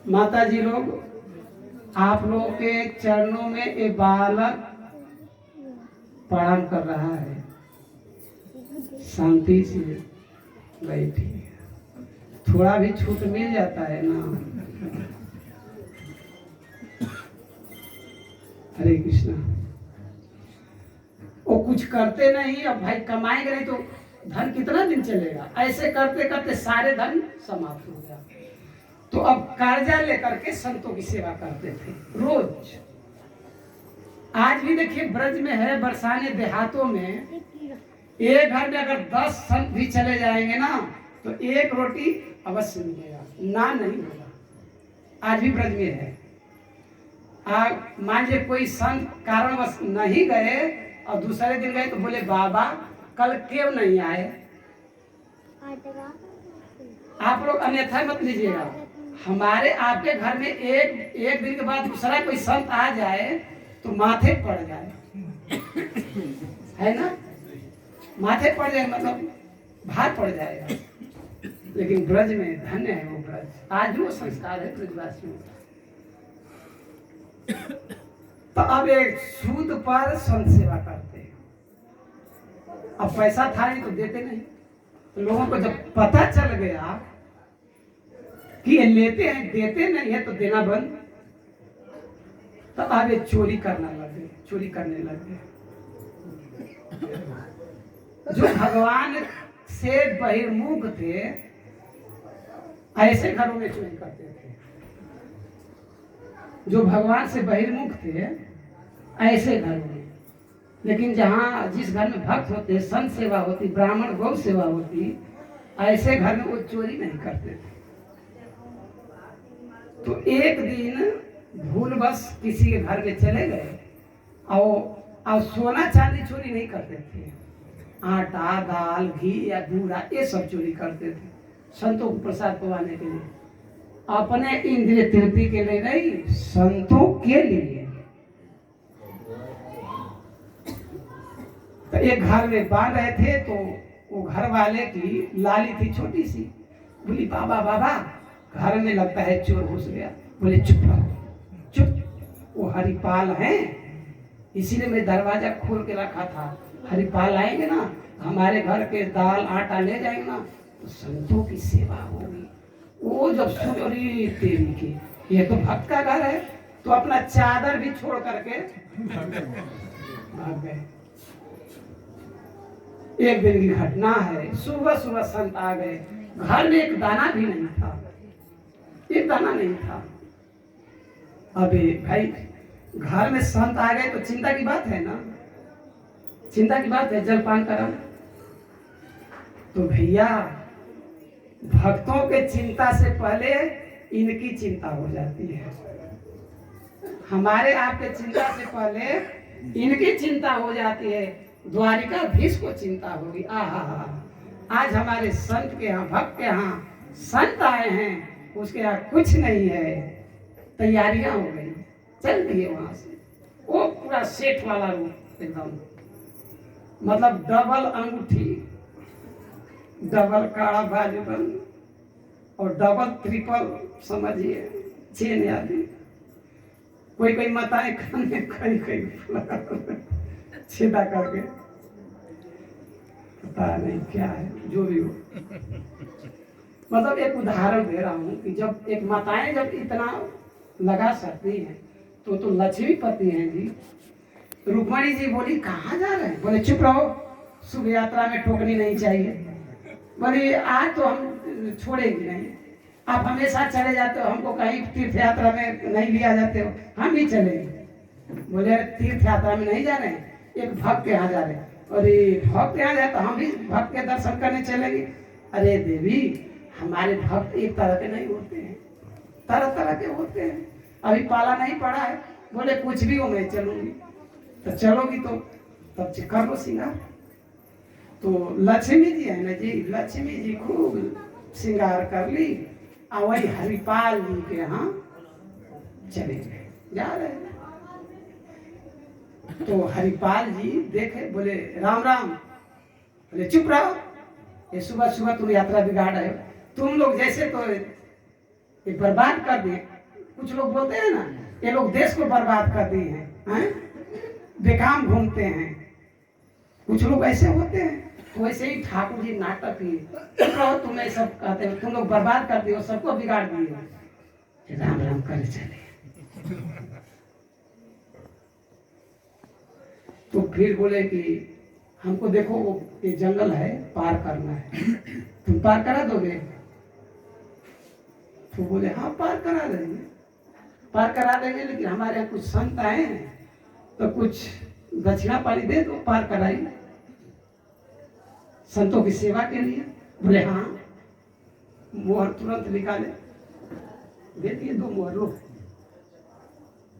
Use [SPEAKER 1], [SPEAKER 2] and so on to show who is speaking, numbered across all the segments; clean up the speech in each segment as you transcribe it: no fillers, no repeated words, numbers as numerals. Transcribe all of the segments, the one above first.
[SPEAKER 1] माता जी लोग, आप लोगों के चरणों में ये बालक प्रणाम कर रहा है। शांति से बैठी, थोड़ा भी छूट मिल जाता है ना। हरे कृष्णा। वो कुछ करते नहीं, अब भाई कमाएंगे नहीं तो धन कितना दिन चलेगा। ऐसे करते करते सारे धन समाप्त हो गया। तो अब कर्जा लेकर के संतों की सेवा करते थे रोज। आज भी देखिए ब्रज में है, बरसाने देहातों में एक घर में अगर 10 संत भी चले जाएंगे ना तो एक रोटी अवश्य मिलेगा, ना नहीं होगा। आज भी ब्रज में है। मान लीजिए कोई संत कारणवश नहीं गए और दूसरे दिन गए तो बोले बाबा कल क्यों नहीं आए। आप लोग अन्यथा मत लीजिएगा। हमारे आपके घर में एक दिन के बाद दूसरा कोई संत आ जाए तो माथे पड़ जाए, है ना। माथे पड़ जाए मतलब भार पड़ जाएगा। लेकिन ब्रज में धन्य है वो ब्रज। आज वो संस्कार है ब्रजवासियों का। तो अब एक सूद पर संत सेवा करते हैं। अब पैसा था नहीं तो देते नहीं। तो लोगों को जब पता चल गया कि ये लेते हैं देते नहीं है तो देना बंद, तो अब ये चोरी करना लगे, चोरी करने लगे। जो भगवान से बहिर्मुख थे ऐसे घरों में चोरी करते थे। जो भगवान से बहिर्मुख थे ऐसे घरों में। लेकिन जहाँ जिस घर में भक्त होते, संत सेवा होती, ब्राह्मण गौ सेवा होती, ऐसे घर में वो चोरी नहीं करते थे। तो एक दिन भूलवश किसी के घर में चले गए और सोना चांदी चोरी नहीं करते थे। आटा दाल घी या दूरा ये सब चोरी करते थे संतों को प्रसाद पवाने के लिए। अपने इंद्रिय तृप्ति के लिए नहीं, संतों के लिए। तो एक घर में बांध रहे थे तो वो घर वाले की लाली थी छोटी सी, बोली बाबा बाबा घर में लगता है चोर घुस गया। बोले चुप रहो चुप, वो हरिपाल हैं इसीलिए मैं दरवाजा खोल के रखा था। हरिपाल आएंगे ना हमारे घर के दाल आटा ले जाएंगे ना तो संतों की सेवा होगी। वो जब सुनी तेरी की ये तो भक्त का घर है तो अपना चादर भी छोड़ करके भाग गए। एक दिन की घटना है, सुबह सुबह संत आ गए। घर में एक दाना भी नहीं था, एक दाना नहीं था। अबे भाई घर में संत आ गए तो चिंता की बात है ना, चिंता की बात है। जलपान करा तो भैया भक्तों के चिंता से पहले इनकी चिंता हो जाती है। हमारे आपके चिंता से पहले इनकी चिंता हो जाती है। द्वारिकाधीश को चिंता होगी। आहा, आज हमारे संत के यहाँ, भक्त के यहाँ संत आए हैं, उसके यहाँ कुछ नहीं है, तैयारियां हो गई, चल दिए वहां से। वो पूरा सेठ वाला रूप एकदम, मतलब डबल अंगूठी, डबल काड़ा बाजूबंद और डबल ट्रिपल समझिए चेन आदि। कोई कोई माताएं खाने कई छेदा करके, पता नहीं क्या है जो भी हो। मतलब एक उदाहरण दे रहा हूँ कि जब एक माताएं जब इतना लगा सकती हैं तो लक्ष्मीपति हैं जी। रुक्मणी जी बोली कहाँ जा रहे हैं। बोले चुप रहो, शुभ यात्रा में ठोकनी नहीं चाहिए। बोले आज तो हम छोड़ेंगे नहीं, आप हमेशा चले जाते हो, हमको कहीं तीर्थ यात्रा में नहीं लिया जाते हो, हम भी चलेंगे। बोले तीर्थ यात्रा में नहीं जा रहे हैं, एक भक्त के यहाँ जा रहे हैं। अरे भक्त यहाँ जाए तो हम भी भक्त के दर्शन करने चलेंगे। अरे देवी हमारे भक्त एक तरह के नहीं होते हैं, तरह तरह के होते हैं। अभी पाला नहीं पड़ा है। बोले कुछ भी हो मैं चलूंगी। तो चलोगी तो तब कर लो श्रृंगार। तो लक्ष्मी जी है ना जी, लक्ष्मी जी खूब श्रृंगार कर ली और वही हरिपाल जी के यहाँ चले गए, जा रहे हैं। तो हरिपाल जी देखे, बोले राम राम। बोले चुप रहो, ये सुबह सुबह तुम यात्रा बिगाड़ रहे हो। तुम लोग जैसे तो ये बर्बाद कर दिए। कुछ लोग बोलते हैं ना, ये लोग देश को बर्बाद कर दिए हैं, बेकाम घूमते हैं। कुछ लोग ऐसे होते हैं। वैसे ही ठाकुर जी नाटक ही तुम्हें सब कहते हो, तुम लोग बर्बाद कर दिए, सबको बिगाड़ दिए। राम राम कर चले। तो फिर बोले कि हमको देखो वो ये जंगल है, पार करना है, तुम पार करा दोगे? तो बोले हाँ पार करा देंगे, पार करा देंगे, लेकिन हमारे यहाँ कुछ संत आए हैं तो कुछ दक्षिणा पानी दे दो, पार कराइए संतों की सेवा के लिए। बोले हाँ। मोहर तुरंत निकाले, दे दिए 2 मोहर लो।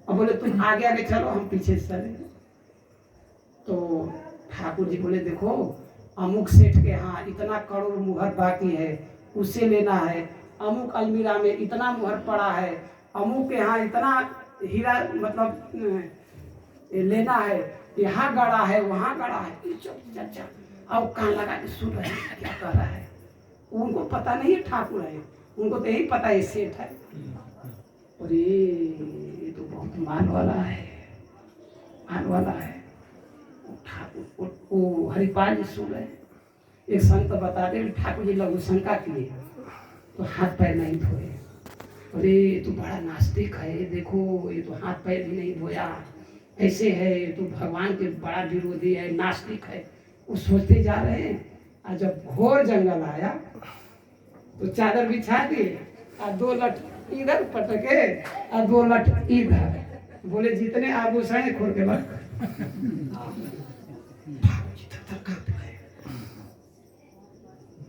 [SPEAKER 1] अब बोले तुम आगे आगे चलो, हम पीछे से चले। तो ठाकुर जी बोले देखो अमुक सेठ के यहाँ इतना करोड़ मुहर बाकी है, उससे लेना है। अमुक अलमीरा में इतना मुहर पड़ा है, अमुक के यहाँ इतना हीरा मतलब लेना है, यहाँ गड़ा है, वहाँ गड़ा है। चाचा अब कान लगा के सुन रहे हैं क्या कर रहा है। उनको पता नहीं है ठाकुर है, उनको तो यही पता है सेठ है। अरे ये तो बहुत मान वाला है, मान वाला है। ठाकुर वो हरिपाल जी सुन रहे। एक संत बता दे ठाकुर जी लघु शंका किए तो हाथ पैर नहीं धोए। अरे ये तो बड़ा नास्तिक है, देखो ये तो हाथ पैर भी नहीं धोया, ऐसे है, ये तो भगवान के बड़ा विरोधी है, नास्तिक है। वो सोचते जा रहे हैं। और जब घोर जंगल आया तो चादर बिछा दिए और 2 लठ इधर पटके और 2 लठ इधर। बोले जितने आभूषण है खोल के रख।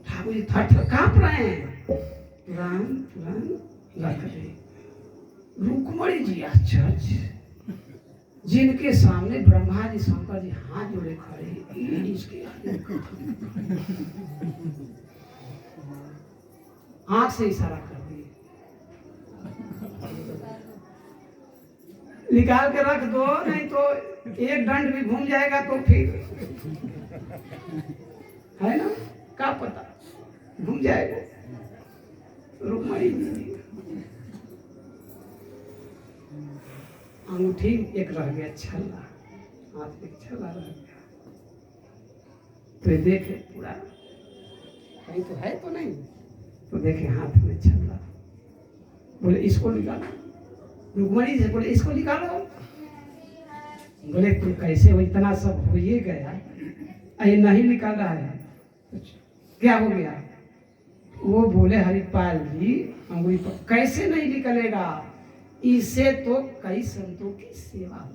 [SPEAKER 1] ठाकुर जी थर कांप रहे हैं। तुरंत रख दे। रुक्मणी जी आश्चर्य, जिनके सामने ब्रह्मा जी शंकर जी हाथ जोड़े खड़े, इसके आंख से इशारा कर दिए, निकाल के रख दो, नहीं तो एक दंड भी घूम जाएगा तो फिर है ना, क्या पता घूम जाएगा। रुक्मणी जी अंगूठी एक रह गया, छल्ला, हाथ में छल्ला रह गया। तो ये देखे पूरा कहीं तो है तो नहीं, तो देखे हाथ में छल्ला। बोले इसको निकालो। रुक्मणी से बोले इसको निकालो। बोले तुम कैसे हो, इतना सब हो ही गया, ये नहीं निकाल रहा है, क्या हो गया? वो बोले हरिपाल जी अंगुली पर कैसे नहीं निकलेगा, इससे तो कई संतों की सेवा हो।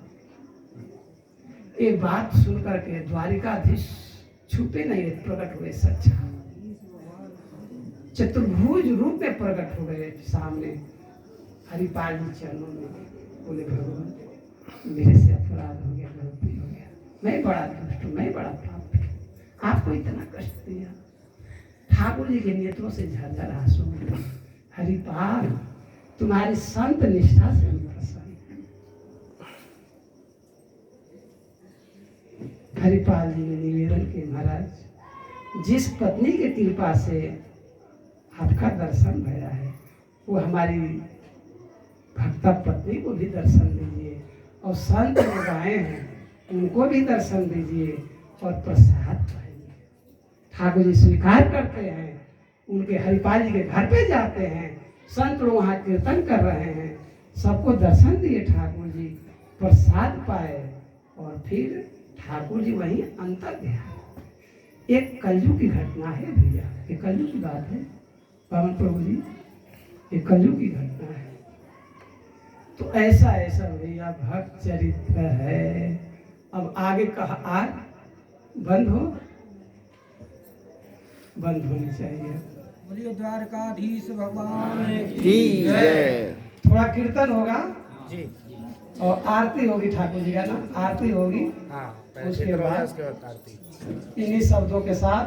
[SPEAKER 1] एक बात सुनकर के द्वारिकाधीश छुपे नहीं, प्रकट हुए सच्चा चतुर्भुज रूप में प्रकट हो गए सामने हरिपाल जी चरणों में। बोले भगवान मेरे से अपराध हो गया, गलती हो गया, मैं बड़ा दुष्ट हूँ, मैं बड़ा पापी, आपको इतना कष्ट दिया। ठाकुर जी के नेत्रों से झरझर आंसू मिले। हरिपाल तुम्हारी संत निष्ठा से हम प्रसन्न हैं। हरिपाल जी ने निवेदन किए, महाराज जिस पत्नी के कृपा से आपका दर्शन भया है, वो हमारी भक्ता पत्नी को भी दर्शन दीजिए, और संत लोग आए हैं उनको भी दर्शन दीजिए और प्रसाद पाइए। ठाकुर जी स्वीकार करते हैं, उनके हरिपाल जी के घर पे जाते हैं, संत लोग वहाँ कीर्तन कर रहे हैं, सबको दर्शन दिए ठाकुर जी, प्रसाद पाए, और फिर ठाकुर जी वहीं अंतर ध्यान। एक कलयुग की घटना है भैया, ये कलयुग की बात है पावन प्रभु जी, ये कलयुग की घटना है। तो ऐसा ऐसा भैया भक्त चरित्र है। अब आगे कहा आज बंद होनी चाहिए।
[SPEAKER 2] बोलिए द्वारकाधीश भगवान
[SPEAKER 3] की जय।
[SPEAKER 1] थोड़ा कीर्तन होगा
[SPEAKER 2] जी,
[SPEAKER 1] और आरती होगी, ठाकुर जी का ना आरती होगी।
[SPEAKER 2] हाँ,
[SPEAKER 1] उसके बाद
[SPEAKER 2] आरती।
[SPEAKER 1] इन्हीं शब्दों के साथ